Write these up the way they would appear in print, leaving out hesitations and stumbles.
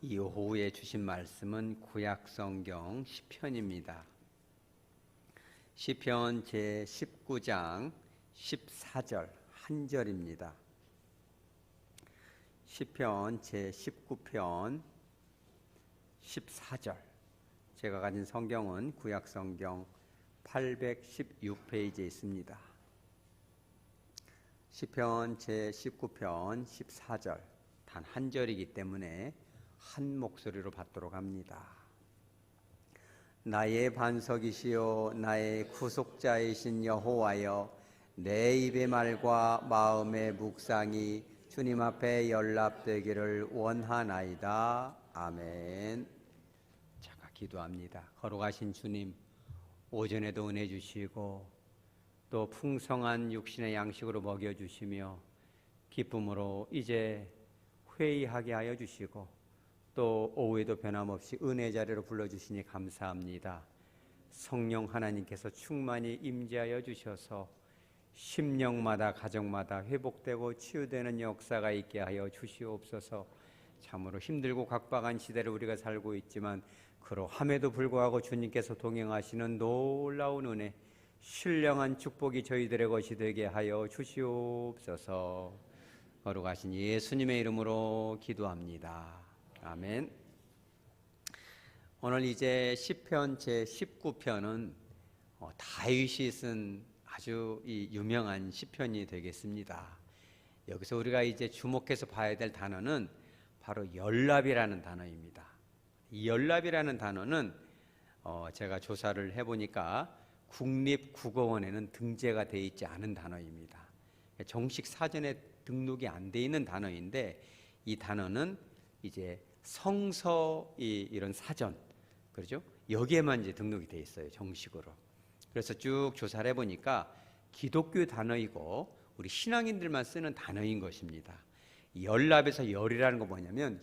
이 오후에 주신 말씀은 구약성경 시편입니다. 시편 제19장 14절 한 절입니다. 시편 제19편 14절. 제가 가진 성경은 구약성경 816페이지에 있습니다. 시편 제19편 14절 단 한 절이기 때문에 한 목소리로 받도록 합니다. 나의 반석이시요 나의 구속자이신 여호와여, 내 입의 말과 마음의 묵상이 주님 앞에 연락되기를 원하나이다. 아멘. 잠깐 기도합니다. 걸어가신 주님, 오전에도 은혜 주시고 또 풍성한 육신의 양식으로 먹여주시며 기쁨으로 이제 회의하게 하여 주시고 또 오후에도 변함없이 은혜 자리로 불러주시니 감사합니다. 성령 하나님께서 충만히 임재하여 주셔서 심령마다 가정마다 회복되고 치유되는 역사가 있게 하여 주시옵소서. 참으로 힘들고 각박한 시대를 우리가 살고 있지만 그러함에도 불구하고 주님께서 동행하시는 놀라운 은혜, 신령한 축복이 저희들의 것이 되게 하여 주시옵소서. 거룩하신 예수님의 이름으로 기도합니다. 아멘. 오늘 이제 시편 제19편은 다윗이 쓴 아주 유명한 시편이 되겠습니다. 여기서 우리가 이제 주목해서 봐야 될 단어는 바로 연랍이라는 단어입니다. 이 연랍이라는 단어는 제가 조사를 해보니까 국립국어원에는 등재가 되어 있지 않은 단어입니다. 정식 사전에 등록이 안 되어 있는 단어인데, 이 단어는 이제 성서 이런 사전, 그렇죠? 여기에만 이제 등록이 돼 있어요, 정식으로. 그래서 쭉 조사를 해보니까 기독교 단어이고 우리 신앙인들만 쓰는 단어인 것입니다. 연랍에서 열이라는 거 뭐냐면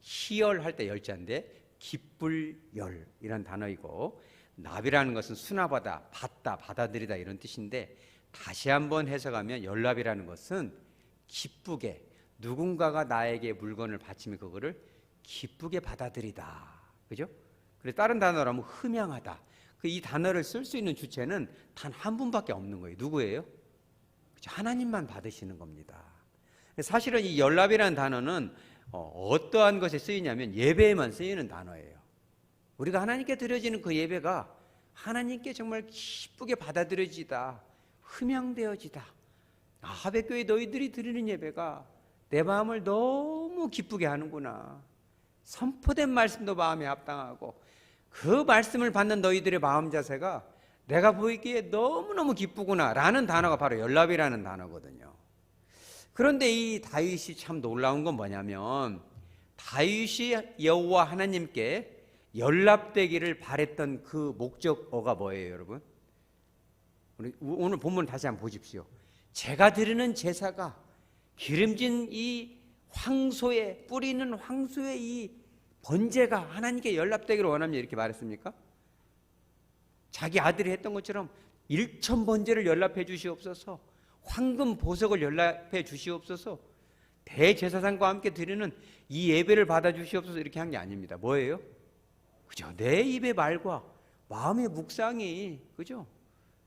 희열 할 때 열자인데 기쁠 열이란 단어이고, 납이라는 것은 수납하다, 받다, 받아들이다 이런 뜻인데, 다시 한번 해석하면 연랍이라는 것은 기쁘게, 누군가가 나에게 물건을 바치면 그거를 기쁘게 받아들이다, 그죠? 그래서 다른 단어로 하면 흠양하다. 이 단어를 쓸 수 있는 주체는 단 한 분밖에 없는 거예요. 누구예요? 그죠? 하나님만 받으시는 겁니다. 사실은 이 연랍이라는 단어는 어떠한 것에 쓰이냐면 예배에만 쓰이는 단어예요. 우리가 하나님께 드려지는 그 예배가 하나님께 정말 기쁘게 받아들여지다, 흠양되어지다. 하백교회 너희들이 드리는 예배가 내 마음을 너무 기쁘게 하는구나. 선포된 말씀도 마음에 합당하고 그 말씀을 받는 너희들의 마음 자세가 내가 보이기에 너무너무 기쁘구나 라는 단어가 바로 연랍이라는 단어거든요. 그런데 이 다윗이 참 놀라운 건 뭐냐면, 다윗이 여호와 하나님께 연랍되기를 바랬던 그 목적어가 뭐예요, 여러분? 우리 오늘 본문 다시 한번 보십시오. 제가 드리는 제사가 기름진 이 황소에, 뿌리는 황소의 이 번제가 하나님께 연락되기를 원합니다, 이렇게 말했습니까? 자기 아들이 했던 것처럼 일천 번제를 연락해 주시옵소서, 황금 보석을 연락해 주시옵소서, 대제사장과 함께 드리는 이 예배를 받아 주시옵소서, 이렇게 한 게 아닙니다. 뭐예요? 그죠? 내 입의 말과 마음의 묵상이, 그죠?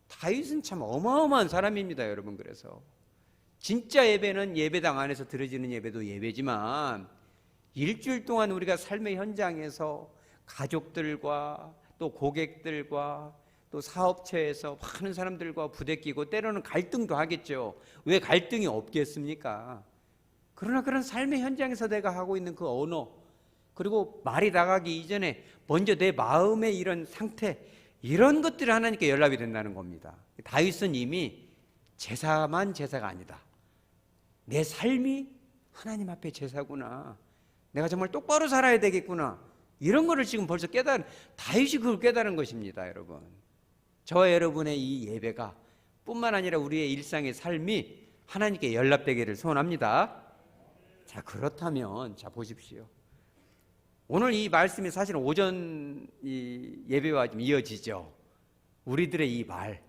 다윗은 참 어마어마한 사람입니다, 여러분. 그래서 진짜 예배는 예배당 안에서 드려지는 예배도 예배지만, 일주일 동안 우리가 삶의 현장에서 가족들과 또 고객들과 또 사업체에서 많은 사람들과 부대끼고 때로는 갈등도 하겠죠. 왜 갈등이 없겠습니까? 그러나 그런 삶의 현장에서 내가 하고 있는 그 언어, 그리고 말이 나가기 이전에 먼저 내 마음의 이런 상태, 이런 것들이 하나님께 연락이 된다는 겁니다. 다윗은 이미 제사만 제사가 아니다, 내 삶이 하나님 앞에 제사구나, 내가 정말 똑바로 살아야 되겠구나, 이런 거를 지금 벌써 다윗이 그걸 깨달은 것입니다. 여러분, 저와 여러분의 이 예배가 뿐만 아니라 우리의 일상의 삶이 하나님께 연락되기를 소원합니다. 자, 그렇다면 자 보십시오. 오늘 이 말씀이 사실은 오전 이 예배와 좀 이어지죠. 우리들의 이 말,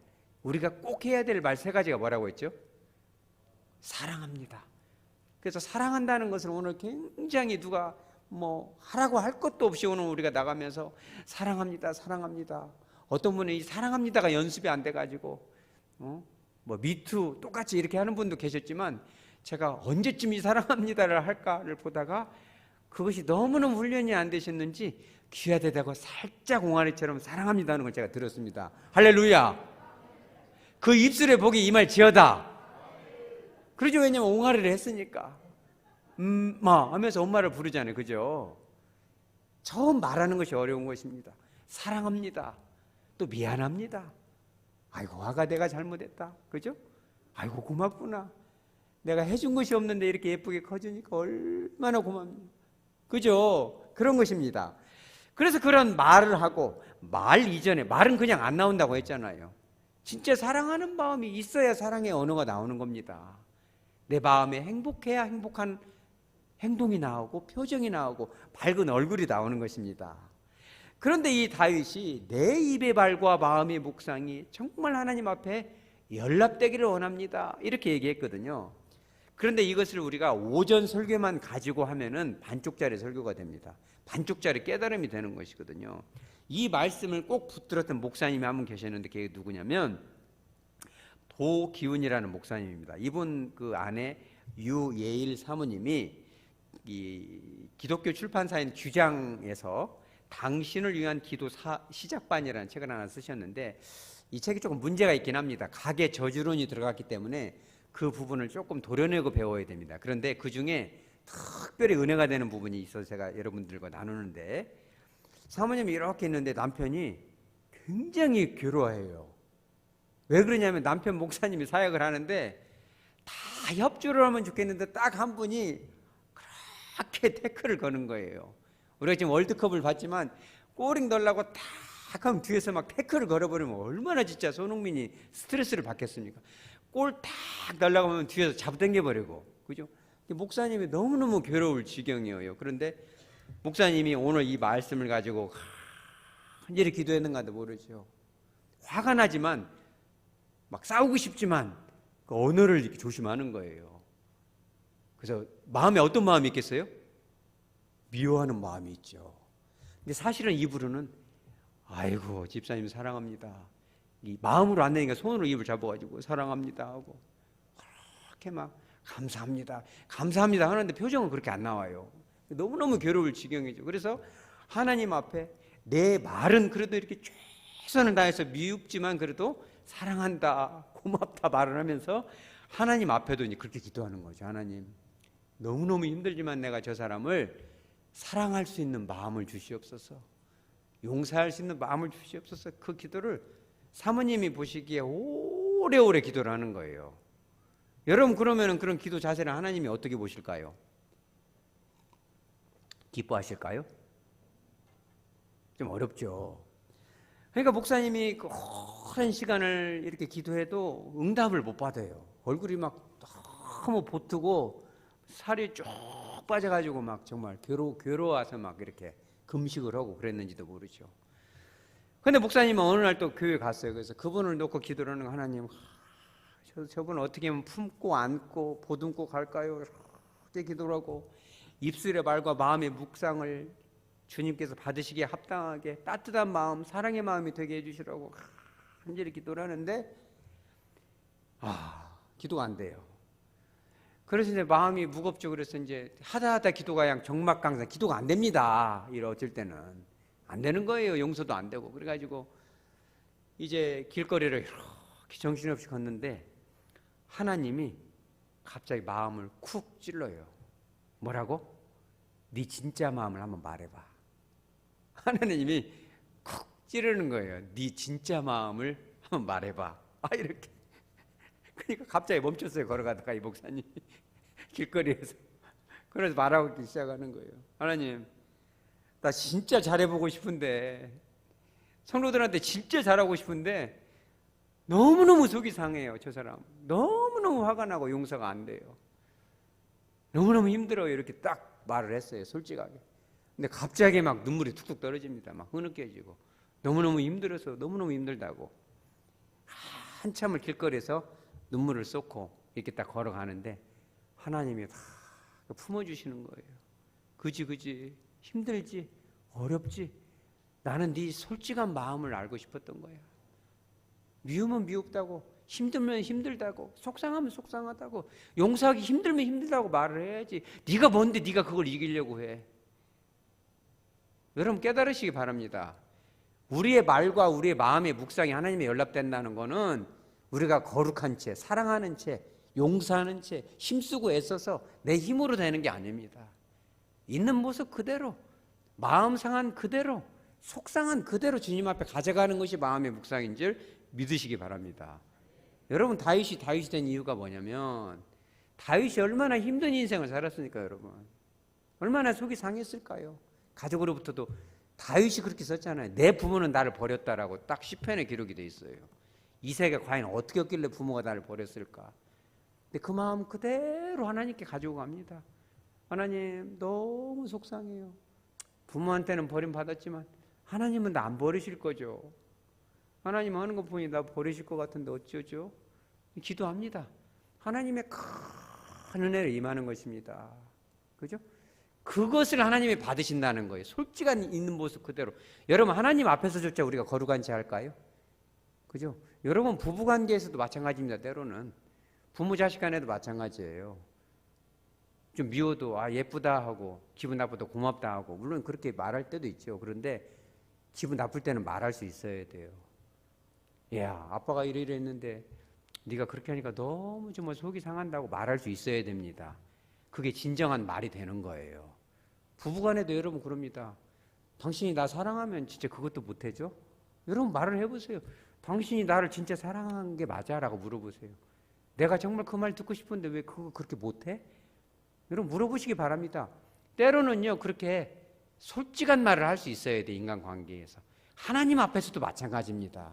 우리가 꼭 해야 될 말 세 가지가 뭐라고 했죠? 사랑합니다. 그래서 사랑한다는 것을 오늘 굉장히 누가 뭐 하라고 할 것도 없이 오늘 우리가 나가면서 사랑합니다, 사랑합니다. 어떤 분은 이 사랑합니다가 연습이 안 돼가지고 뭐 미투 똑같이 이렇게 하는 분도 계셨지만 제가 언제쯤 이 사랑합니다를 할까를 보다가 그것이 너무너무 훈련이 안 되셨는지 귀하되다고 살짝 옹알이처럼 사랑합니다 하는 걸 제가 들었습니다. 할렐루야. 그 입술에 복이 임할지어다. 그러죠. 왜냐면 옹알이를 했으니까. 마 하면서 엄마를 부르잖아요. 그죠? 처음 말하는 것이 어려운 것입니다. 사랑합니다. 또 미안합니다. 아이고 아가 내가 잘못했다. 그죠? 아이고 고맙구나. 내가 해준 것이 없는데 이렇게 예쁘게 커주니까 얼마나 고맙니. 그죠? 그런 것입니다. 그래서 그런 말을 하고 말 이전에 말은 그냥 안 나온다고 했잖아요. 진짜 사랑하는 마음이 있어야 사랑의 언어가 나오는 겁니다. 내 마음에 행복해야 행복한 행동이 나오고 표정이 나오고 밝은 얼굴이 나오는 것입니다. 그런데 이 다윗이 내 입의 말과 마음의 묵상이 정말 하나님 앞에 연락되기를 원합니다. 이렇게 얘기했거든요. 그런데 이것을 우리가 오전 설교만 가지고 하면은 반쪽짜리 설교가 됩니다. 반쪽짜리 깨달음이 되는 것이거든요. 이 말씀을 꼭 붙들었던 목사님이 한 분 계셨는데 그게 누구냐면 도기훈이라는 목사님입니다. 이분 그 안에 유예일 사모님이 이 기독교 출판사인 규장에서 당신을 위한 기도 시작반이라는 책을 하나 쓰셨는데 이 책이 조금 문제가 있긴 합니다. 각의 저주론이 들어갔기 때문에 그 부분을 조금 도려내고 배워야 됩니다. 그런데 그 중에 특별히 은혜가 되는 부분이 있어서 제가 여러분들과 나누는데 사모님이 이렇게 있는데 남편이 굉장히 괴로워해요. 왜 그러냐면 남편 목사님이 사역을 하는데 다 협조를 하면 좋겠는데 딱 한 분이 그렇게 태클을 거는 거예요. 우리가 지금 월드컵을 봤지만 골링 넣으려고 딱 하면 뒤에서 막 태클을 걸어버리면 얼마나 진짜 손흥민이 스트레스를 받겠습니까? 골 딱 넣으려고 하면 뒤에서 잡아당겨버리고 그죠? 목사님이 너무너무 괴로울 지경이에요. 그런데 목사님이 오늘 이 말씀을 가지고 간절히 기도했는가도 모르죠. 화가 나지만 막 싸우고 싶지만 그 언어를 이렇게 조심하는 거예요. 그래서 마음에 어떤 마음이 있겠어요? 미워하는 마음이 있죠. 근데 사실은 입으로는 아이고 집사님 사랑합니다. 이 마음으로 안 되니까 손으로 입을 잡아가지고 사랑합니다 하고 그렇게 막 감사합니다 감사합니다 하는데 표정은 그렇게 안 나와요. 너무너무 괴로울 지경이죠. 그래서 하나님 앞에 내 말은 그래도 이렇게 최선을 다해서 미흡지만 그래도 사랑한다 고맙다 말을 하면서 하나님 앞에도 이제 그렇게 기도하는 거죠. 하나님 너무너무 힘들지만 내가 저 사람을 사랑할 수 있는 마음을 주시옵소서. 용서할 수 있는 마음을 주시옵소서. 그 기도를 사모님이 보시기에 오래오래 기도를 하는 거예요. 여러분 그러면 그런 기도 자세를 하나님이 어떻게 보실까요? 기뻐하실까요? 좀 어렵죠. 그러니까 목사님이 그 오랜 시간을 이렇게 기도해도 응답을 못 받아요. 얼굴이 막 너무 보트고 살이 쭉 빠져가지고 막 정말 괴로워서 막 이렇게 금식을 하고 그랬는지도 모르죠. 근데 목사님은 어느 날 또 교회 갔어요. 그래서 그분을 놓고 기도를 하는 하나님, 저분 어떻게 하면 품고 안고 보듬고 갈까요? 이렇게 기도를 하고 입술의 말과 마음의 묵상을 주님께서 받으시기에 합당하게 따뜻한 마음, 사랑의 마음이 되게 해주시라고 간절히 기도를 하는데 기도가 안 돼요. 그래서 이제 마음이 무겁죠. 그래서 이제 하다 기도가 그냥 정막강산, 기도가 안 됩니다. 이럴 때는 안 되는 거예요. 용서도 안 되고. 그래가지고 이제 길거리를 이렇게 정신없이 걷는데 하나님이 갑자기 마음을 쿡 찔러요. 뭐라고? 네 진짜 마음을 한번 말해봐. 하나님이 쿡 찌르는 거예요. 네 진짜 마음을 한번 말해봐. 이렇게. 그러니까 갑자기 멈췄어요. 걸어가다가 이 목사님이 길거리에서. 그래서 말하기 시작하는 거예요. 하나님, 나 진짜 잘해보고 싶은데 성도들한테 진짜 잘하고 싶은데 너무너무 속이 상해요. 저 사람 너무너무 화가 나고 용서가 안 돼요. 너무너무 힘들어요. 이렇게 딱 말을 했어요. 솔직하게. 근데 갑자기 막 눈물이 툭툭 떨어집니다. 막 흐느껴지고 너무너무 힘들어서 너무너무 힘들다고 한참을 길거리에서 눈물을 쏟고 이렇게 딱 걸어가는데 하나님이 다 품어주시는 거예요. 그지 힘들지? 어렵지? 나는 네 솔직한 마음을 알고 싶었던 거야. 미우면 미웁다고, 힘들면 힘들다고, 속상하면 속상하다고, 용서하기 힘들면 힘들다고 말을 해야지. 네가 뭔데 네가 그걸 이기려고 해. 여러분 깨달으시기 바랍니다. 우리의 말과 우리의 마음의 묵상이 하나님의 연락된다는 것은 우리가 거룩한 채, 사랑하는 채, 용서하는 채, 힘쓰고 애써서 내 힘으로 되는 게 아닙니다. 있는 모습 그대로, 마음 상한 그대로, 속상한 그대로 주님 앞에 가져가는 것이 마음의 묵상인 줄 믿으시기 바랍니다. 여러분 다윗이 된 이유가 뭐냐면 다윗이 얼마나 힘든 인생을 살았으니까 여러분. 얼마나 속이 상했을까요? 가족으로부터도 다윗이 그렇게 썼잖아요. 내 부모는 나를 버렸다라고 딱 시편에 기록이 돼 있어요. 이세가 과연 어떻게 했길래 부모가 나를 버렸을까? 근데 그 마음 그대로 하나님께 가지고 갑니다. 하나님 너무 속상해요. 부모한테는 버림받았지만 하나님은 나 안 버리실 거죠. 하나님 하는 거 보니 나 버리실 것 같은데 어쩌죠? 기도합니다. 하나님의 큰 은혜를 임하는 것입니다. 그죠? 그것을 하나님이 받으신다는 거예요. 솔직한 있는 모습 그대로. 여러분 하나님 앞에서조차 우리가 거룩한 채 할까요? 그죠? 여러분 부부관계에서도 마찬가지입니다. 때로는 부모 자식 간에도 마찬가지예요. 좀 미워도 예쁘다 하고 기분 나쁘다 고맙다 하고 물론 그렇게 말할 때도 있죠. 그런데 기분 나쁠 때는 말할 수 있어야 돼요. 야 아빠가 이래 했는데 네가 그렇게 하니까 너무 정말 속이 상한다고 말할 수 있어야 됩니다. 그게 진정한 말이 되는 거예요. 부부간에도 여러분 그럽니다. 당신이 나 사랑하면 진짜 그것도 못해줘? 여러분 말을 해보세요. 당신이 나를 진짜 사랑한 게 맞아? 라고 물어보세요. 내가 정말 그 말 듣고 싶은데 왜 그거 그렇게 못해? 여러분 물어보시기 바랍니다. 때로는요 그렇게 솔직한 말을 할 수 있어야 돼. 인간관계에서. 하나님 앞에서도 마찬가지입니다.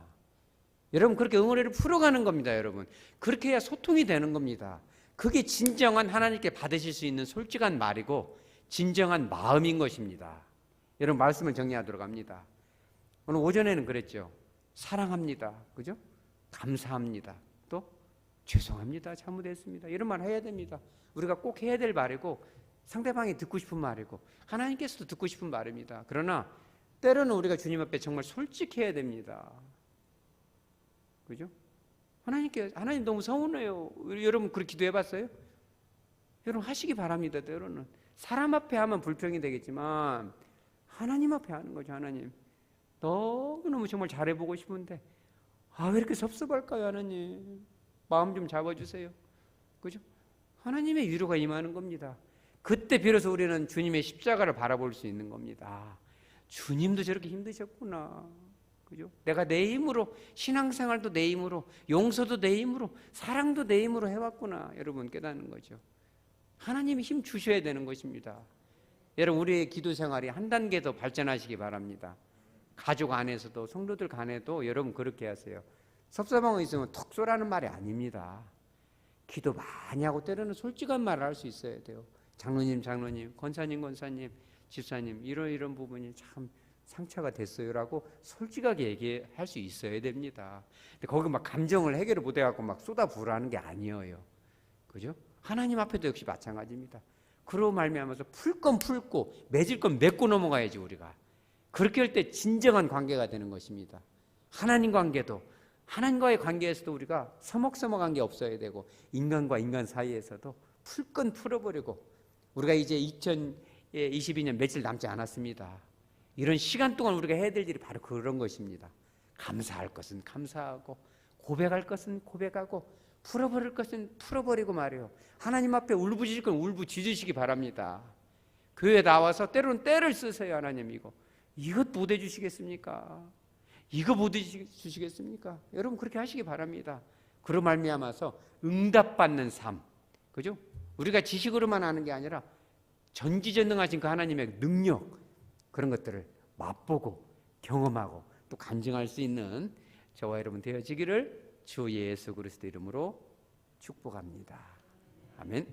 여러분 그렇게 응어리를 풀어가는 겁니다. 여러분 그렇게 해야 소통이 되는 겁니다. 그게 진정한 하나님께 받으실 수 있는 솔직한 말이고 진정한 마음인 것입니다. 여러분 말씀을 정리하도록 합니다. 오늘 오전에는 그랬죠. 사랑합니다. 그죠? 감사합니다. 또 죄송합니다. 잘못했습니다. 이런 말 해야 됩니다. 우리가 꼭 해야 될 말이고 상대방이 듣고 싶은 말이고 하나님께서도 듣고 싶은 말입니다. 그러나 때로는 우리가 주님 앞에 정말 솔직해야 됩니다. 그죠? 하나님 너무 서운해요. 여러분 그렇게 기도해 봤어요? 여러분 하시기 바랍니다. 때로는 사람 앞에 하면 불평이 되겠지만 하나님 앞에 하는 거죠. 하나님 너무너무 정말 잘해보고 싶은데 왜 이렇게 섭섭할까요? 하나님 마음 좀 잡아주세요. 그죠? 하나님의 위로가 임하는 겁니다. 그때 비로소 우리는 주님의 십자가를 바라볼 수 있는 겁니다. 주님도 저렇게 힘드셨구나. 그죠? 내가 내 힘으로 신앙생활도 내 힘으로 용서도 내 힘으로 사랑도 내 힘으로 해왔구나. 여러분 깨닫는 거죠. 하나님이 힘 주셔야 되는 것입니다. 여러분 우리의 기도 생활이 한 단계 더 발전하시기 바랍니다. 가족 안에서도 성도들 간에도 여러분 그렇게 하세요. 섭섭한 거 있으면 턱 쏘라는 말이 아닙니다. 기도 많이 하고 때로는 솔직한 말을 할 수 있어야 돼요. 장로님, 권사님, 집사님 이런 부분이 참 상처가 됐어요라고 솔직하게 얘기할 수 있어야 됩니다. 근데 거기 막 감정을 해결을 못 해갖고 막 쏟아부으라는 게 아니에요. 그죠? 하나님 앞에도 역시 마찬가지입니다. 그러고 말미암아서 풀 건 풀고 맺을 건 맺고 넘어가야지 우리가. 그렇게 할 때 진정한 관계가 되는 것입니다. 하나님 관계도 하나님과의 관계에서도 우리가 서먹서먹한 게 없어야 되고 인간과 인간 사이에서도 풀 건 풀어버리고 우리가 이제 2022년 며칠 남지 않았습니다. 이런 시간 동안 우리가 해야 될 일이 바로 그런 것입니다. 감사할 것은 감사하고 고백할 것은 고백하고 풀어버릴 것은 풀어버리고 말이에요. 하나님 앞에 울부짖을 건 울부짖으시기 바랍니다. 교회에 나와서 때로는 때를 쓰세요. 하나님 이것 못 해주시겠습니까? 이거 못 해주시겠습니까? 여러분 그렇게 하시기 바랍니다. 그로 말미암아서 응답받는 삶, 그죠? 우리가 지식으로만 아는 게 아니라 전지전능하신 그 하나님의 능력 그런 것들을 맛보고 경험하고 또 간증할 수 있는 저와 여러분 되어지기를 주 예수 그리스도 이름으로 축복합니다. 아멘.